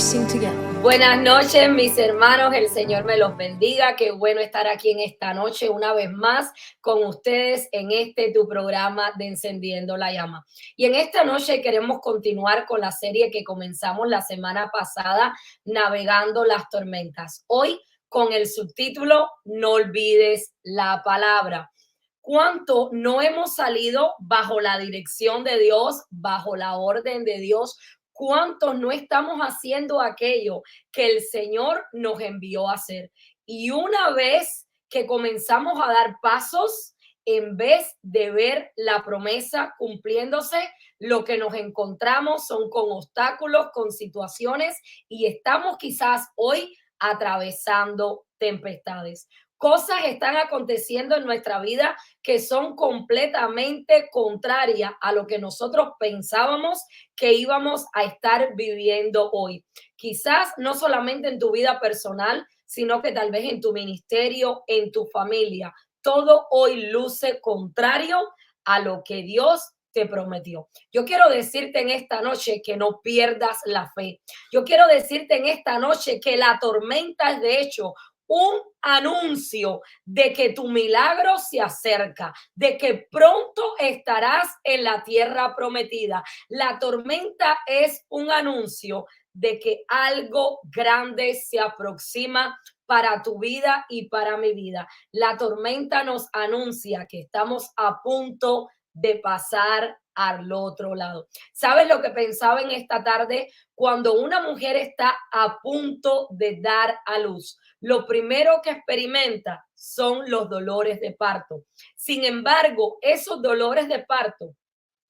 sing together. Buenas noches, mis hermanos, el Señor me los bendiga. Qué bueno estar aquí en esta noche una vez más con ustedes en tu programa de Encendiendo la Llama. Y en esta noche queremos continuar con la serie que comenzamos la semana pasada, Navegando las Tormentas. Hoy con el subtítulo No olvides la palabra. ¿Cuánto no hemos salido bajo la dirección de Dios, bajo la orden de Dios? ¿Cuántos no estamos haciendo aquello que el Señor nos envió a hacer? Y una vez que comenzamos a dar pasos, en vez de ver la promesa cumpliéndose, lo que nos encontramos son con obstáculos, con situaciones y estamos quizás hoy atravesando tempestades. Cosas están aconteciendo en nuestra vida que son completamente contrarias a lo que nosotros pensábamos que íbamos a estar viviendo hoy. Quizás no solamente en tu vida personal, sino que tal vez en tu ministerio, en tu familia. Todo hoy luce contrario a lo que Dios te prometió. Yo quiero decirte en esta noche que no pierdas la fe. Yo quiero decirte en esta noche que la tormenta es de hecho un anuncio de que tu milagro se acerca, de que pronto estarás en la tierra prometida. La tormenta es un anuncio de que algo grande se aproxima para tu vida y para mi vida. La tormenta nos anuncia que estamos a punto de pasar al otro lado. ¿Sabes lo que pensaba en esta tarde? Cuando una mujer está a punto de dar a luz, lo primero que experimenta son los dolores de parto. Sin embargo, esos dolores de parto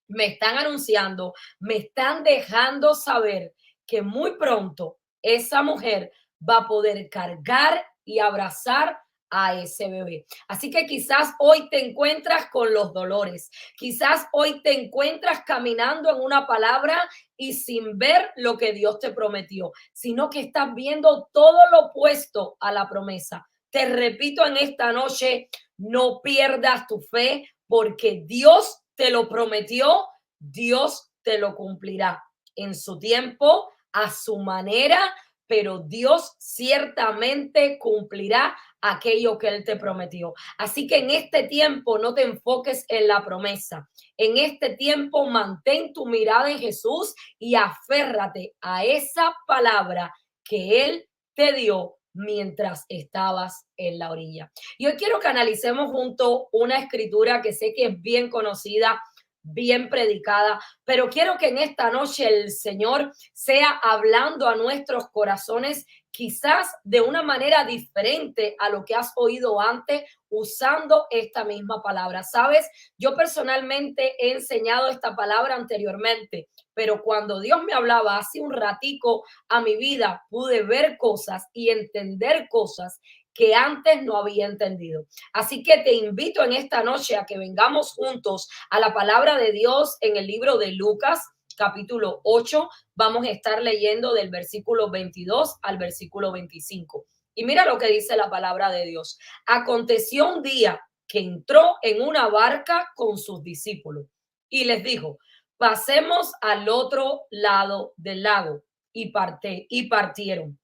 me están anunciando, me están dejando saber que muy pronto esa mujer va a poder cargar y abrazar a ese bebé. Así que quizás hoy te encuentras con los dolores, quizás hoy te encuentras caminando en una palabra y sin ver lo que Dios te prometió, sino que estás viendo todo lo opuesto a la promesa. Te repito en esta noche, no pierdas tu fe porque Dios te lo prometió, Dios te lo cumplirá en su tiempo, a su manera, pero Dios ciertamente cumplirá aquello que Él te prometió. Así que en este tiempo no te enfoques en la promesa. En este tiempo mantén tu mirada en Jesús y aférrate a esa palabra que Él te dio mientras estabas en la orilla. Y hoy quiero que analicemos junto una escritura que sé que es bien conocida, bien predicada, pero quiero que en esta noche el Señor sea hablando a nuestros corazones quizás de una manera diferente a lo que has oído antes usando esta misma palabra. Sabes, yo personalmente he enseñado esta palabra anteriormente, pero cuando Dios me hablaba hace un ratico a mi vida, pude ver cosas y entender cosas que antes no había entendido. Así que te invito en esta noche a que vengamos juntos a la palabra de Dios en el libro de Lucas, capítulo 8. Vamos a estar leyendo del versículo 22 al versículo 25. Y mira lo que dice la palabra de Dios. Aconteció un día que entró en una barca con sus discípulos y les dijo, pasemos al otro lado del lago y partieron.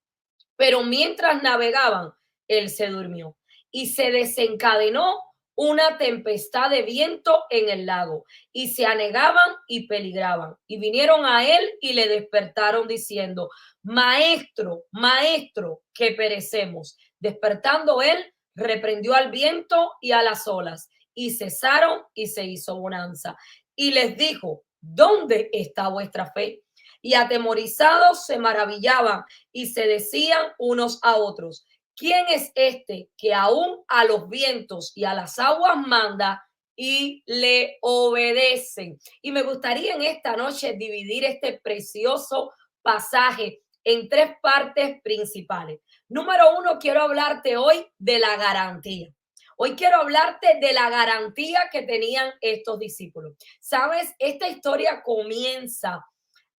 Pero mientras navegaban, él se durmió y se desencadenó una tempestad de viento en el lago y se anegaban y peligraban. Y vinieron a él y le despertaron diciendo, maestro, maestro, que perecemos. Despertando él, reprendió al viento y a las olas y cesaron y se hizo bonanza. Y les dijo, ¿dónde está vuestra fe? Y atemorizados se maravillaban y se decían unos a otros, ¿quién es este que aún a los vientos y a las aguas manda y le obedecen? Y me gustaría en esta noche dividir este precioso pasaje en tres partes principales. Número uno, quiero hablarte hoy de la garantía. Hoy quiero hablarte de la garantía que tenían estos discípulos. Sabes, esta historia comienza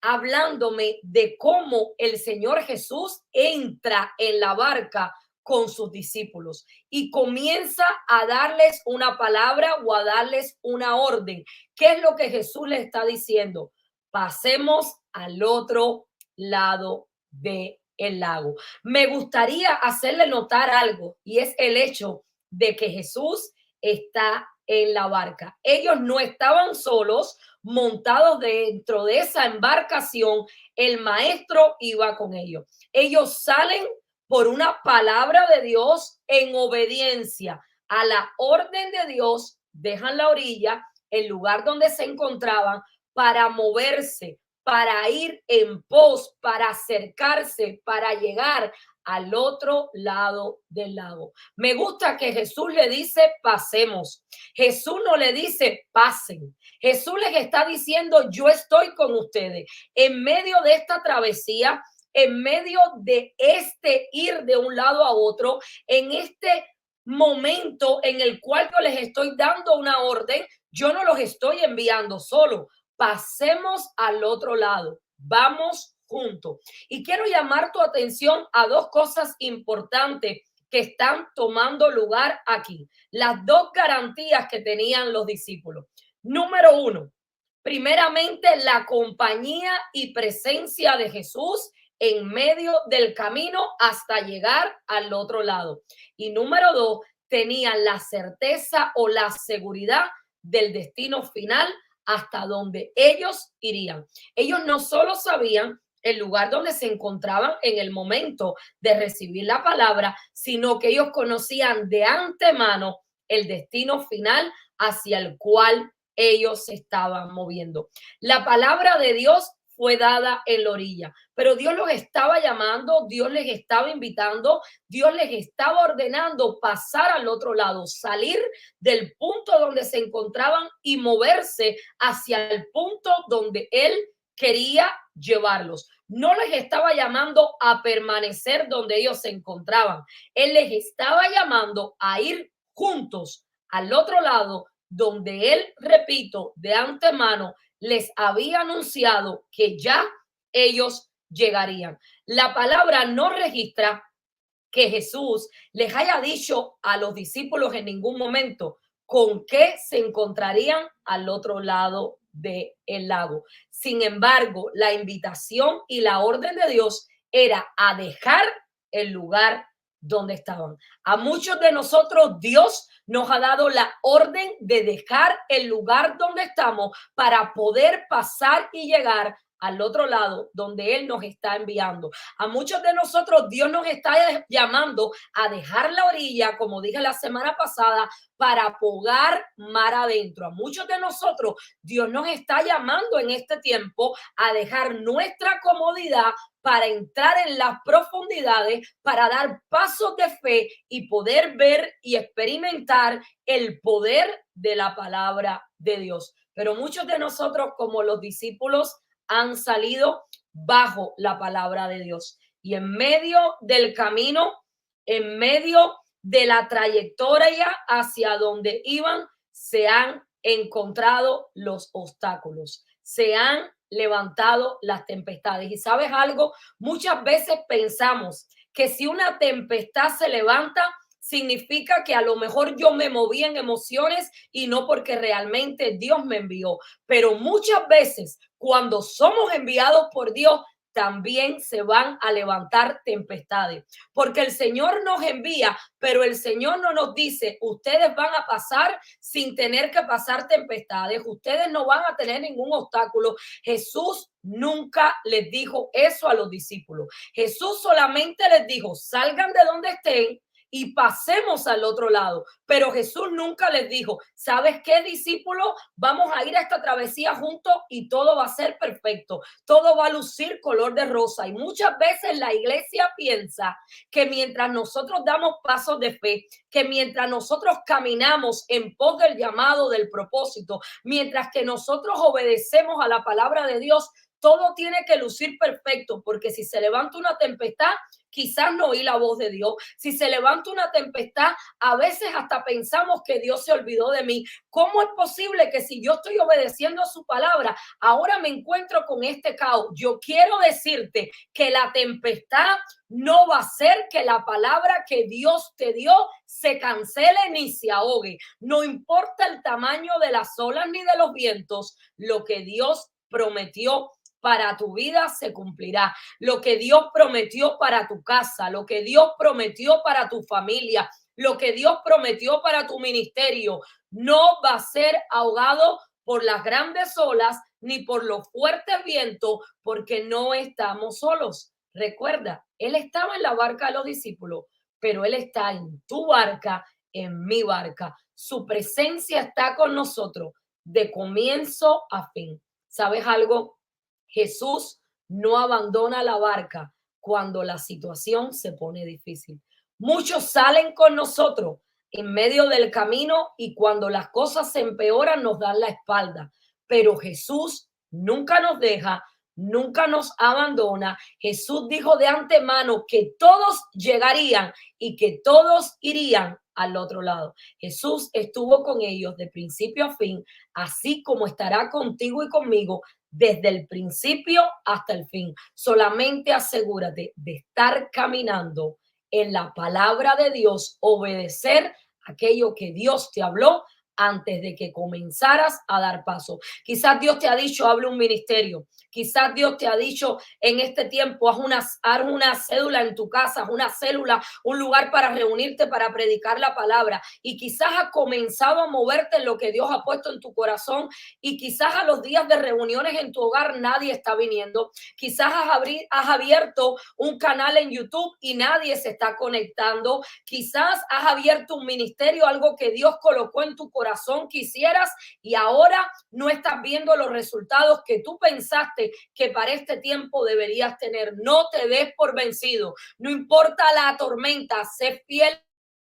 hablándome de cómo el Señor Jesús entra en la barca con sus discípulos y comienza a darles una palabra o a darles una orden. ¿Qué es lo que Jesús le está diciendo? Pasemos al otro lado del lago. Me gustaría hacerle notar algo y es el hecho de que Jesús está en la barca. Ellos no estaban solos montados dentro de esa embarcación, el maestro iba con ellos. Ellos salen por una palabra de Dios en obediencia a la orden de Dios, dejan la orilla, el lugar donde se encontraban, para moverse, para ir en pos, para acercarse, para llegar al otro lado del lago. Me gusta que Jesús le dice pasemos. Jesús no le dice pasen. Jesús les está diciendo yo estoy con ustedes en medio de esta travesía, en medio de este ir de un lado a otro, en este momento en el cual yo les estoy dando una orden, yo no los estoy enviando solo. Pasemos al otro lado. Vamos juntos. Y quiero llamar tu atención a dos cosas importantes que están tomando lugar aquí. Las dos garantías que tenían los discípulos. Número uno, primeramente la compañía y presencia de Jesús en medio del camino hasta llegar al otro lado. Y número dos, tenían la certeza o la seguridad del destino final hasta donde ellos irían. Ellos no solo sabían el lugar donde se encontraban en el momento de recibir la palabra, sino que ellos conocían de antemano el destino final hacia el cual ellos se estaban moviendo. La palabra de Dios fue dada en la orilla, pero Dios los estaba llamando, Dios les estaba invitando, Dios les estaba ordenando pasar al otro lado, salir del punto donde se encontraban y moverse hacia el punto donde Él quería llevarlos. No les estaba llamando a permanecer donde ellos se encontraban. Él les estaba llamando a ir juntos al otro lado donde Él, repito, de antemano les había anunciado que ya ellos llegarían. La palabra no registra que Jesús les haya dicho a los discípulos en ningún momento con qué se encontrarían al otro lado del lago. Sin embargo, la invitación y la orden de Dios era a dejar el lugar donde estaban. A muchos de nosotros Dios nos ha dado la orden de dejar el lugar donde estamos para poder pasar y llegar al otro lado donde Él nos está enviando. A muchos de nosotros Dios nos está llamando a dejar la orilla, como dije la semana pasada, para pogar mar adentro. A muchos de nosotros Dios nos está llamando en este tiempo a dejar nuestra comodidad para entrar en las profundidades, para dar pasos de fe y poder ver y experimentar el poder de la palabra de Dios. Pero muchos de nosotros, como los discípulos, han salido bajo la palabra de Dios. Y en medio del camino, en medio de la trayectoria hacia donde iban, se han encontrado los obstáculos, se han levantado las tempestades. Y sabes algo, muchas veces pensamos que si una tempestad se levanta, significa que a lo mejor yo me moví en emociones y no porque realmente Dios me envió. Pero muchas veces cuando somos enviados por Dios, también se van a levantar tempestades, porque el Señor nos envía, pero el Señor no nos dice, ustedes van a pasar sin tener que pasar tempestades, ustedes no van a tener ningún obstáculo. Jesús nunca les dijo eso a los discípulos. Jesús solamente les dijo, salgan de donde estén y pasemos al otro lado. Pero Jesús nunca les dijo, ¿sabes qué, discípulo? Vamos a ir a esta travesía juntos y todo va a ser perfecto. Todo va a lucir color de rosa. Y muchas veces la iglesia piensa que mientras nosotros damos pasos de fe, que mientras nosotros caminamos en pos del llamado, del propósito, mientras que nosotros obedecemos a la palabra de Dios, todo tiene que lucir perfecto, porque si se levanta una tempestad, quizás no oí la voz de Dios. Si se levanta una tempestad, a veces hasta pensamos que Dios se olvidó de mí. ¿Cómo es posible que si yo estoy obedeciendo a su palabra, ahora me encuentro con este caos? Yo quiero decirte que la tempestad no va a hacer que la palabra que Dios te dio se cancele ni se ahogue. No importa el tamaño de las olas ni de los vientos, lo que Dios prometió para tu vida se cumplirá. Lo que Dios prometió para tu casa, lo que Dios prometió para tu familia, lo que Dios prometió para tu ministerio, no va a ser ahogado por las grandes olas ni por los fuertes vientos, porque no estamos solos. Recuerda, Él estaba en la barca de los discípulos, pero Él está en tu barca, en mi barca. Su presencia está con nosotros de comienzo a fin. ¿Sabes algo? Jesús no abandona la barca cuando la situación se pone difícil. Muchos salen con nosotros en medio del camino y cuando las cosas se empeoran nos dan la espalda. Pero Jesús nunca nos deja, nunca nos abandona. Jesús dijo de antemano que todos llegarían y que todos irían al otro lado. Jesús estuvo con ellos de principio a fin, así como estará contigo y conmigo desde el principio hasta el fin. Solamente asegúrate de estar caminando en la palabra de Dios, obedecer aquello que Dios te habló antes de que comenzaras a dar paso. Quizás Dios te ha dicho, abre un ministerio. Quizás Dios te ha dicho en este tiempo, haz una cédula en tu casa, haz una célula, un lugar para reunirte, para predicar la palabra. Y quizás has comenzado a moverte en lo que Dios ha puesto en tu corazón y quizás a los días de reuniones en tu hogar nadie está viniendo. Quizás has abierto un canal en YouTube y nadie se está conectando. Quizás has abierto un ministerio, algo que Dios colocó en tu corazón quisieras y ahora no estás viendo los resultados que tú pensaste que para este tiempo deberías tener. No te des por vencido. No importa la tormenta, sé fiel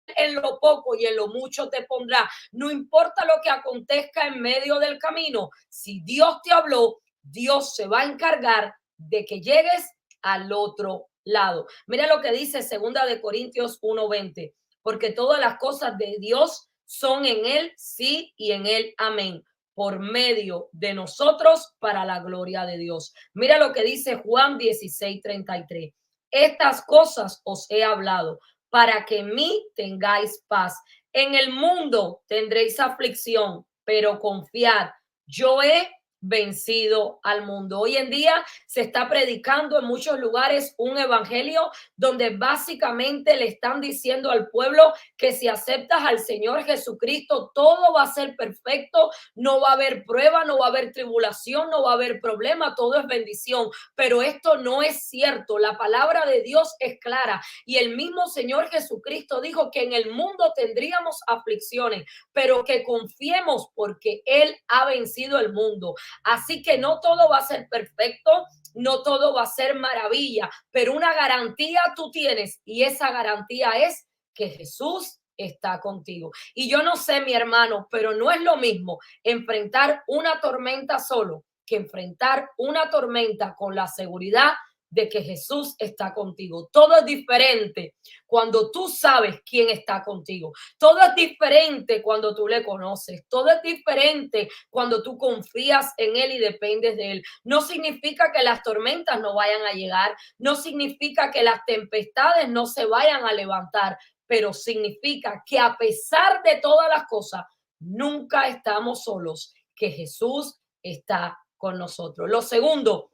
en lo poco y en lo mucho te pondrá. No importa lo que acontezca en medio del camino. Si Dios te habló, Dios se va a encargar de que llegues al otro lado. Mira lo que dice 2 Corintios 1:20, porque todas las cosas de Dios son en Él, sí, y en Él, amén, por medio de nosotros para la gloria de Dios. Mira lo que dice Juan 16:33. Estas cosas os he hablado para que en mí tengáis paz. En el mundo tendréis aflicción, pero confiad, yo he vencido al mundo. Hoy en día se está predicando en muchos lugares un evangelio donde básicamente le están diciendo al pueblo que si aceptas al Señor Jesucristo, todo va a ser perfecto, no va a haber prueba, no va a haber tribulación, no va a haber problema, todo es bendición. Pero esto no es cierto. La palabra de Dios es clara y el mismo Señor Jesucristo dijo que en el mundo tendríamos aflicciones, pero que confiemos porque Él ha vencido el mundo. Así que no todo va a ser perfecto, no todo va a ser maravilla, pero una garantía tú tienes y esa garantía es que Jesús está contigo. Y yo no sé, mi hermano, pero no es lo mismo enfrentar una tormenta solo que enfrentar una tormenta con la seguridad de que Jesús está contigo. Todo es diferente cuando tú sabes quién está contigo. Todo es diferente cuando tú le conoces. Todo es diferente cuando tú confías en Él y dependes de Él. No significa que las tormentas no vayan a llegar. No significa que las tempestades no se vayan a levantar. Pero significa que a pesar de todas las cosas, nunca estamos solos, que Jesús está con nosotros. Lo segundo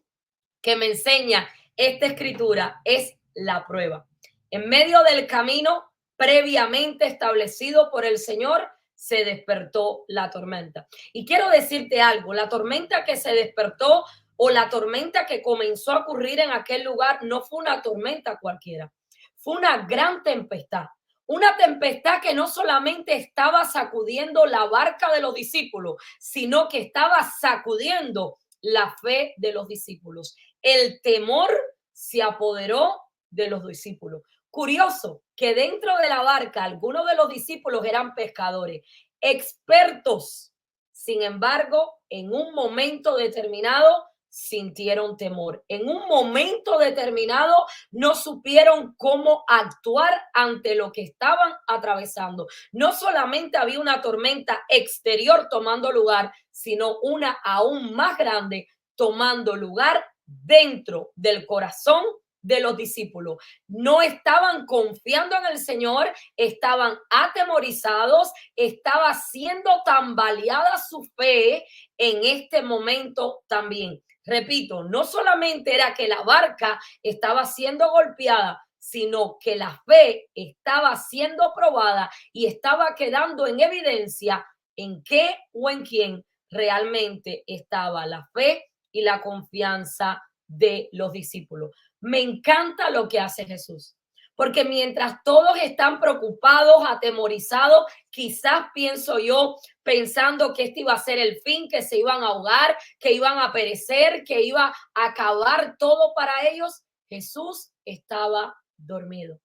que me enseña esta escritura es la prueba. En medio del camino previamente establecido por el Señor, se despertó la tormenta. Y quiero decirte algo, la tormenta que se despertó o la tormenta que comenzó a ocurrir en aquel lugar no fue una tormenta cualquiera, fue una gran tempestad. Una tempestad que no solamente estaba sacudiendo la barca de los discípulos, sino que estaba sacudiendo la fe de los discípulos. El temor se apoderó de los discípulos. Curioso que dentro de la barca algunos de los discípulos eran pescadores, expertos. Sin embargo, en un momento determinado sintieron temor. En un momento determinado no supieron cómo actuar ante lo que estaban atravesando. No solamente había una tormenta exterior tomando lugar, sino una aún más grande tomando lugar dentro del corazón de los discípulos. No estaban confiando en el Señor, estaban atemorizados, estaba siendo tambaleada su fe en este momento también. Repito, no solamente era que la barca estaba siendo golpeada, sino que la fe estaba siendo probada y estaba quedando en evidencia en qué o en quién realmente estaba la fe y la confianza de los discípulos. Me encanta lo que hace Jesús, porque mientras todos están preocupados, atemorizados, quizás pienso yo, pensando que este iba a ser el fin, que se iban a ahogar, que iban a perecer, que iba a acabar todo para ellos, Jesús estaba dormido.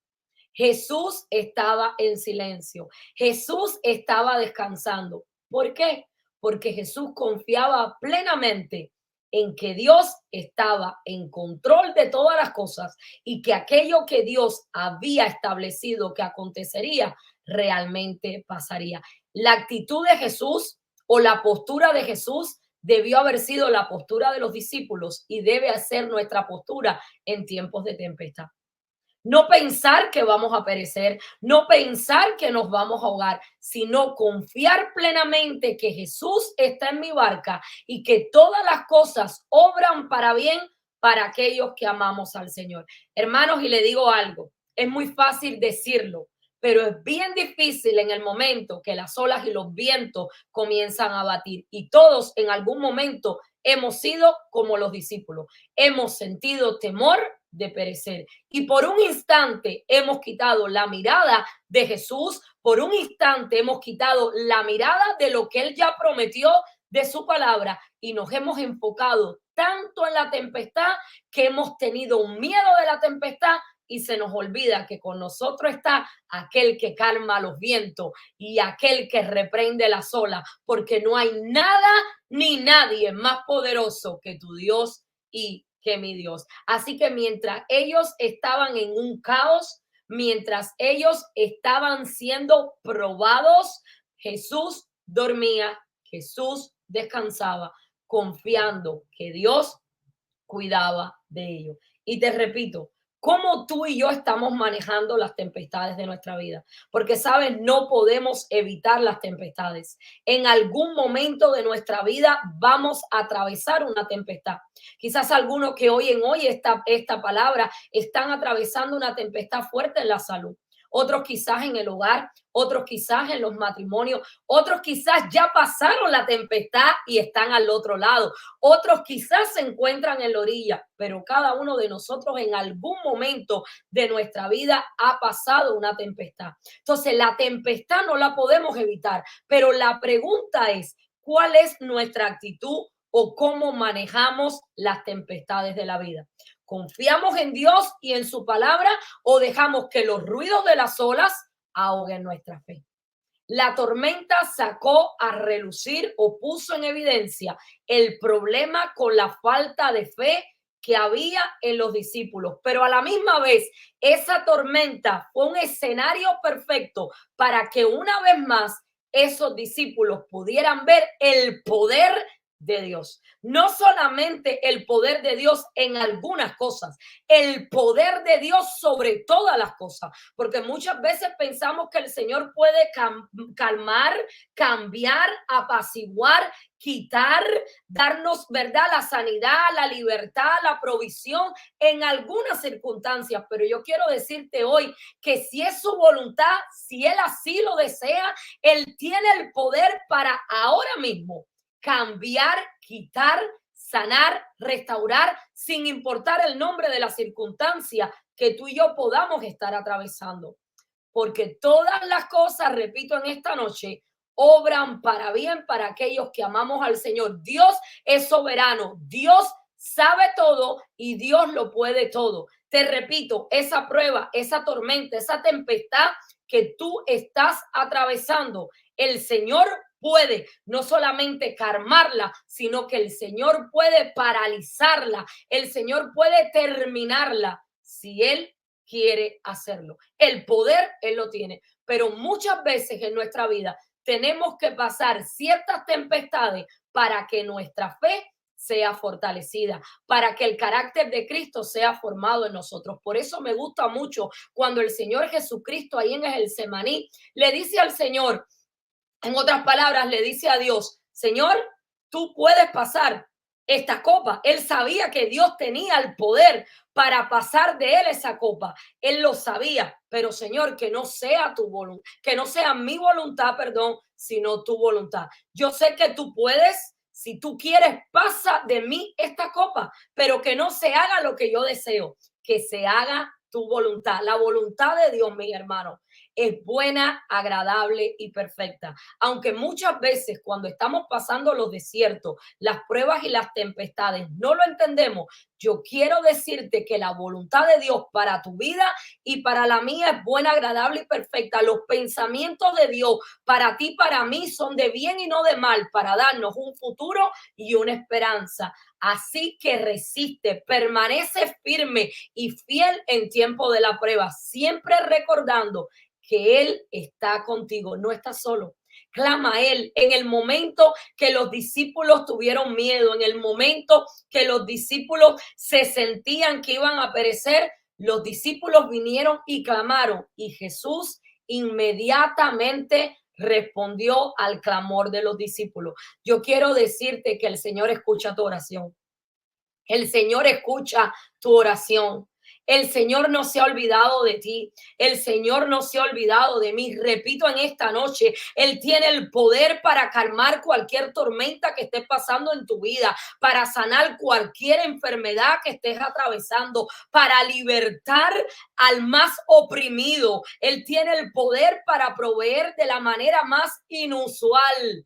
Jesús estaba en silencio. Jesús estaba descansando. ¿Por qué? Porque Jesús confiaba plenamente en que Dios estaba en control de todas las cosas y que aquello que Dios había establecido que acontecería realmente pasaría. La actitud de Jesús o la postura de Jesús debió haber sido la postura de los discípulos y debe ser nuestra postura en tiempos de tempestad. No pensar que vamos a perecer, no pensar que nos vamos a ahogar, sino confiar plenamente que Jesús está en mi barca y que todas las cosas obran para bien para aquellos que amamos al Señor. Hermanos, y le digo algo, es muy fácil decirlo, pero es bien difícil en el momento que las olas y los vientos comienzan a batir. Y todos en algún momento hemos sido como los discípulos, hemos sentido temor de perecer. Y por un instante hemos quitado la mirada de Jesús, por un instante hemos quitado la mirada de lo que Él ya prometió de su palabra y nos hemos enfocado tanto en la tempestad que hemos tenido un miedo de la tempestad y se nos olvida que con nosotros está aquel que calma los vientos y aquel que reprende las olas, porque no hay nada ni nadie más poderoso que tu Dios y que mi Dios. Así que mientras ellos estaban en un caos, mientras ellos estaban siendo probados, Jesús dormía, Jesús descansaba, confiando que Dios cuidaba de ellos. Y te repito, cómo tú y yo estamos manejando las tempestades de nuestra vida. Porque, sabes, no podemos evitar las tempestades. En algún momento de nuestra vida vamos a atravesar una tempestad. Quizás algunos que oyen hoy esta palabra están atravesando una tempestad fuerte en la salud. Otros quizás en el hogar, otros quizás en los matrimonios, otros quizás ya pasaron la tempestad y están al otro lado, otros quizás se encuentran en la orilla, pero cada uno de nosotros en algún momento de nuestra vida ha pasado una tempestad. Entonces, la tempestad no la podemos evitar, pero la pregunta es, ¿cuál es nuestra actitud o cómo manejamos las tempestades de la vida? ¿Confiamos en Dios y en su palabra o dejamos que los ruidos de las olas ahoguen nuestra fe? La tormenta sacó a relucir o puso en evidencia el problema con la falta de fe que había en los discípulos, pero a la misma vez esa tormenta fue un escenario perfecto para que una vez más esos discípulos pudieran ver el poder de Dios. No solamente el poder de Dios en algunas cosas, el poder de Dios sobre todas las cosas, porque muchas veces pensamos que el Señor puede calmar, cambiar, apaciguar, quitar, darnos, ¿verdad?, la sanidad, la libertad, la provisión en algunas circunstancias, pero yo quiero decirte hoy que si es su voluntad, si Él así lo desea, Él tiene el poder para ahora mismo cambiar, quitar, sanar, restaurar, sin importar el nombre de la circunstancia que tú y yo podamos estar atravesando. Porque todas las cosas, repito en esta noche, obran para bien para aquellos que amamos al Señor. Dios es soberano, Dios sabe todo y Dios lo puede todo. Te repito, esa prueba, esa tormenta, esa tempestad que tú estás atravesando, el Señor puede no solamente calmarla, sino que el Señor puede paralizarla, el Señor puede terminarla si Él quiere hacerlo. El poder Él lo tiene, pero muchas veces en nuestra vida tenemos que pasar ciertas tempestades para que nuestra fe sea fortalecida, para que el carácter de Cristo sea formado en nosotros. Por eso me gusta mucho cuando el Señor Jesucristo ahí en el Getsemaní le dice al Señor, en otras palabras, le dice a Dios, Señor, tú puedes pasar, esta copa. Él sabía que Dios tenía el poder para pasar de él esa copa. Él lo sabía, pero Señor, que no sea tu voluntad, que no sea mi voluntad, perdón, sino tu voluntad. Yo sé que tú puedes, si tú quieres, pasa de mí esta copa, pero que no se haga lo que yo deseo, que se haga tu voluntad. La voluntad de Dios, mi hermano, es buena, agradable y perfecta. Aunque muchas veces cuando estamos pasando los desiertos, las pruebas y las tempestades, no lo entendemos, yo quiero decirte que la voluntad de Dios para tu vida y para la mía es buena, agradable y perfecta. Los pensamientos de Dios para ti, para mí, son de bien y no de mal, para darnos un futuro y una esperanza. Así que resiste, permanece firme y fiel en tiempo de la prueba, siempre recordando que Él está contigo, no estás solo. Clama a Él en el momento que los discípulos tuvieron miedo, en el momento que los discípulos se sentían que iban a perecer, los discípulos vinieron y clamaron y Jesús inmediatamente respondió al clamor de los discípulos. Yo quiero decirte que el Señor escucha tu oración. El Señor escucha tu oración. El Señor no se ha olvidado de ti. El Señor no se ha olvidado de mí. Repito en esta noche, Él tiene el poder para calmar cualquier tormenta que estés pasando en tu vida, para sanar cualquier enfermedad que estés atravesando, para libertar al más oprimido. Él tiene el poder para proveer de la manera más inusual.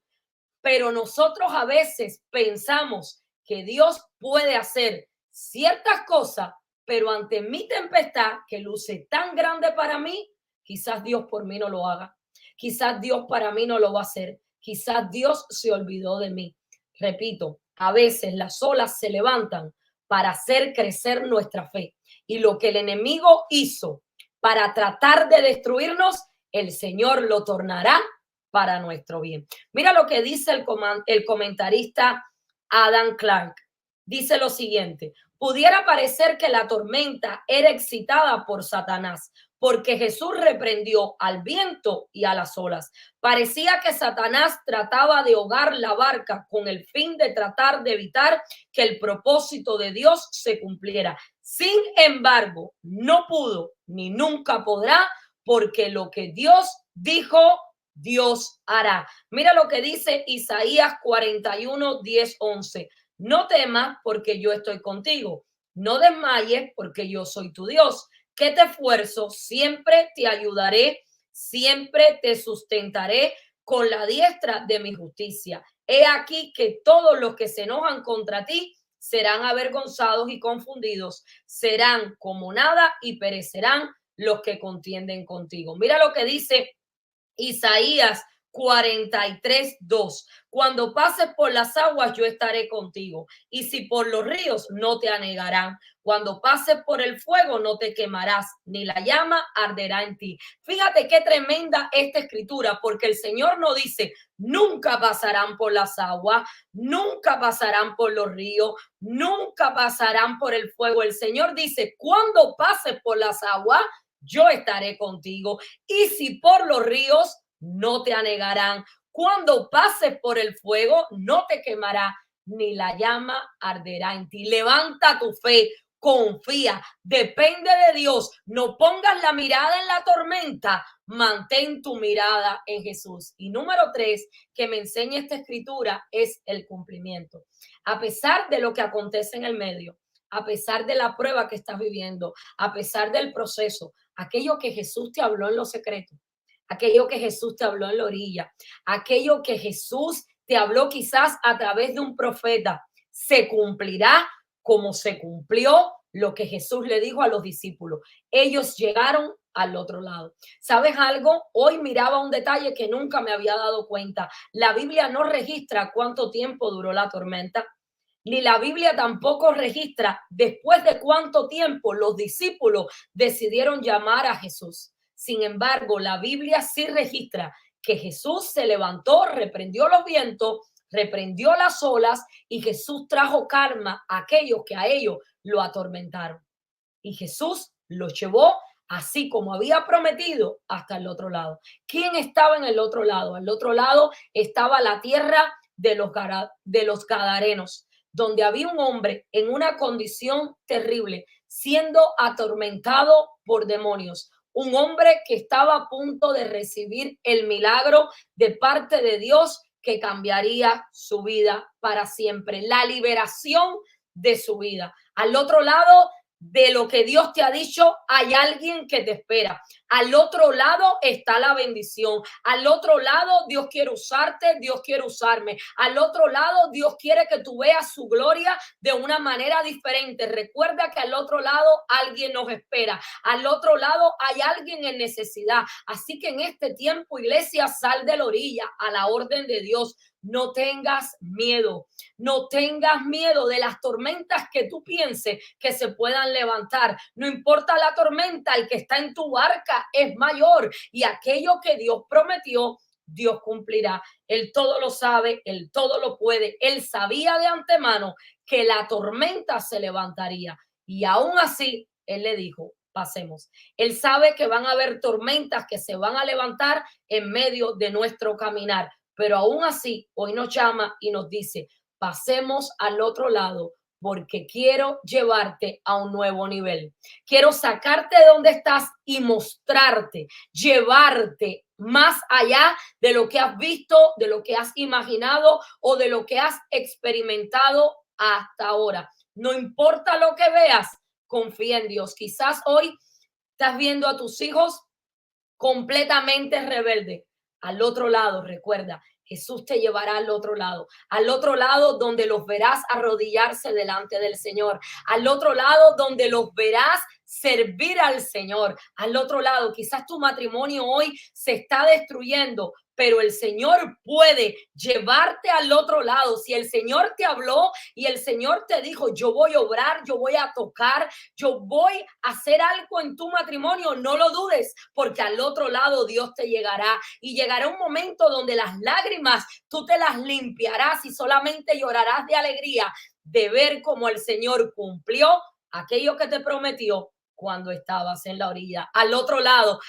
Pero nosotros a veces pensamos que Dios puede hacer ciertas cosas, pero ante mi tempestad que luce tan grande para mí, quizás Dios por mí no lo haga. Quizás Dios para mí no lo va a hacer. Quizás Dios se olvidó de mí. Repito, a veces las olas se levantan para hacer crecer nuestra fe. Y lo que el enemigo hizo para tratar de destruirnos, el Señor lo tornará para nuestro bien. Mira lo que dice el comentarista Adam Clark. Dice lo siguiente: pudiera parecer que la tormenta era excitada por Satanás, porque Jesús reprendió al viento y a las olas. Parecía que Satanás trataba de ahogar la barca con el fin de tratar de evitar que el propósito de Dios se cumpliera. Sin embargo, no pudo ni nunca podrá, porque lo que Dios dijo, Dios hará. Mira lo que dice Isaías 41, 10, 11. No temas porque yo estoy contigo. No desmayes porque yo soy tu Dios. Que te esfuerzo, siempre te ayudaré, siempre te sustentaré con la diestra de mi justicia. He aquí que todos los que se enojan contra ti serán avergonzados y confundidos, serán como nada y perecerán los que contienden contigo. Mira lo que dice Isaías 43, 2. Cuando pases por las aguas, yo estaré contigo. Y si por los ríos, no te anegarán. Cuando pases por el fuego, no te quemarás, ni la llama arderá en ti. Fíjate qué tremenda esta escritura, porque el Señor no dice, nunca pasarán por las aguas, nunca pasarán por los ríos, nunca pasarán por el fuego. El Señor dice, cuando pases por las aguas, yo estaré contigo. Y si por los ríos, no te anegarán. Cuando pases por el fuego, no te quemará, ni la llama arderá en ti. Levanta tu fe, confía, depende de Dios. No pongas la mirada en la tormenta, mantén tu mirada en Jesús. Y número 3, que me enseña esta escritura, es el cumplimiento. A pesar de lo que acontece en el medio, a pesar de la prueba que estás viviendo, a pesar del proceso, aquello que Jesús te habló en lo secreto, aquello que Jesús te habló en la orilla, aquello que Jesús te habló quizás a través de un profeta, se cumplirá como se cumplió lo que Jesús le dijo a los discípulos. Ellos llegaron al otro lado. ¿Sabes algo? Hoy miraba un detalle que nunca me había dado cuenta. La Biblia no registra cuánto tiempo duró la tormenta, ni la Biblia tampoco registra después de cuánto tiempo los discípulos decidieron llamar a Jesús. Sin embargo, la Biblia sí registra que Jesús se levantó, reprendió los vientos, reprendió las olas y Jesús trajo calma a aquellos que a ellos lo atormentaron. Y Jesús los llevó así como había prometido hasta el otro lado. ¿Quién estaba en el otro lado? Al otro lado estaba la tierra de los gadarenos. donde había un hombre en una condición terrible, siendo atormentado por demonios. Un hombre que estaba a punto de recibir el milagro de parte de Dios que cambiaría su vida para siempre, la liberación de su vida. Al otro lado de lo que Dios te ha dicho, hay alguien que te espera. Al otro lado está la bendición. Al otro lado, Dios quiere usarte, Dios quiere usarme. Al otro lado, Dios quiere que tú veas su gloria de una manera diferente. Recuerda que al otro lado alguien nos espera. Al otro lado hay alguien en necesidad. Así que en este tiempo, iglesia, sal de la orilla a la orden de Dios. No tengas miedo, no tengas miedo de las tormentas que tú pienses que se puedan levantar. No importa la tormenta, el que está en tu barca es mayor y aquello que Dios prometió, Dios cumplirá. Él todo lo sabe, él todo lo puede. Él sabía de antemano que la tormenta se levantaría y aún así él le dijo, pasemos. Él sabe que van a haber tormentas que se van a levantar en medio de nuestro caminar, pero aún así hoy nos llama y nos dice, pasemos al otro lado porque quiero llevarte a un nuevo nivel. Quiero sacarte de donde estás y mostrarte, llevarte más allá de lo que has visto, de lo que has imaginado o de lo que has experimentado hasta ahora. No importa lo que veas, confía en Dios. Quizás hoy estás viendo a tus hijos completamente rebeldes. Al otro lado, recuerda, Jesús te llevará al otro lado donde los verás arrodillarse delante del Señor, al otro lado donde los verás servir al Señor, al otro lado, quizás tu matrimonio hoy se está destruyendo, pero el Señor puede llevarte al otro lado. Si el Señor te habló y el Señor te dijo, yo voy a obrar, yo voy a tocar, yo voy a hacer algo en tu matrimonio, no lo dudes, porque al otro lado Dios te llegará y llegará un momento donde las lágrimas tú te las limpiarás y solamente llorarás de alegría de ver cómo el Señor cumplió aquello que te prometió cuando estabas en la orilla. Al otro lado,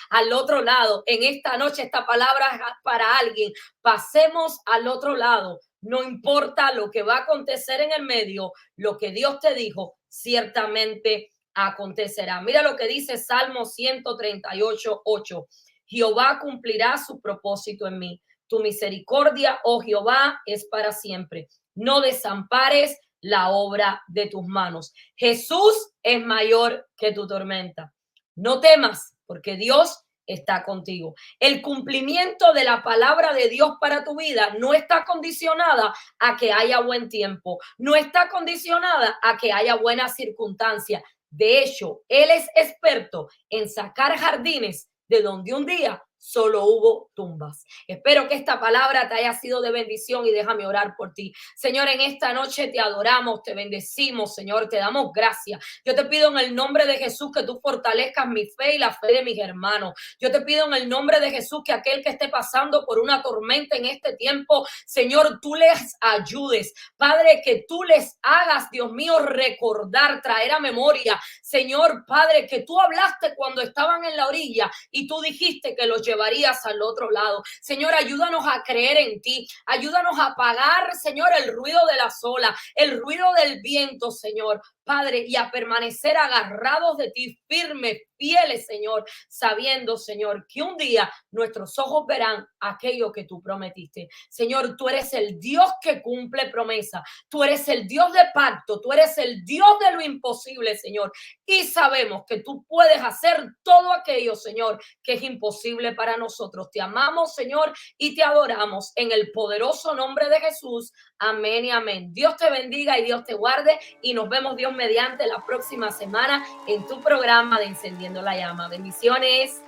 en esta noche esta palabra es para alguien. Pasemos al otro lado. No importa lo que va a acontecer en el medio, lo que Dios te dijo, ciertamente acontecerá. Mira lo que dice Salmo 138:8. Jehová cumplirá su propósito en mí. Tu misericordia, oh Jehová, es para siempre. No desampares la obra de tus manos. Jesús es mayor que tu tormenta. No temas, porque Dios está contigo. El cumplimiento de la palabra de Dios para tu vida no está condicionada a que haya buen tiempo, no está condicionada a que haya buenas circunstancias. De hecho, Él es experto en sacar jardines de donde un día solo hubo tumbas. Espero que esta palabra te haya sido de bendición y déjame orar por ti. Señor, en esta noche te adoramos, te bendecimos, Señor, te damos gracias. Yo te pido en el nombre de Jesús que tú fortalezcas mi fe y la fe de mis hermanos. Yo te pido en el nombre de Jesús que aquel que esté pasando por una tormenta en este tiempo, Señor, tú les ayudes. Padre, que tú les hagas, Dios mío, recordar, traer a memoria. Señor, Padre, que tú hablaste cuando estaban en la orilla y tú dijiste que los llevarías al otro lado. Señor, ayúdanos a creer en ti. Ayúdanos a apagar, Señor, el ruido de las olas, el ruido del viento, Señor. Padre, y a permanecer agarrados de ti, firmes, fieles, Señor, sabiendo, Señor, que un día nuestros ojos verán aquello que tú prometiste. Señor, tú eres el Dios que cumple promesa. Tú eres el Dios de pacto. Tú eres el Dios de lo imposible, Señor. Y sabemos que tú puedes hacer todo aquello, Señor, que es imposible para nosotros. Te amamos, Señor, y te adoramos en el poderoso nombre de Jesús. Amén y amén. Dios te bendiga y Dios te guarde y nos vemos Dios mediante la próxima semana en tu programa de Encendiendo la Llama. Bendiciones.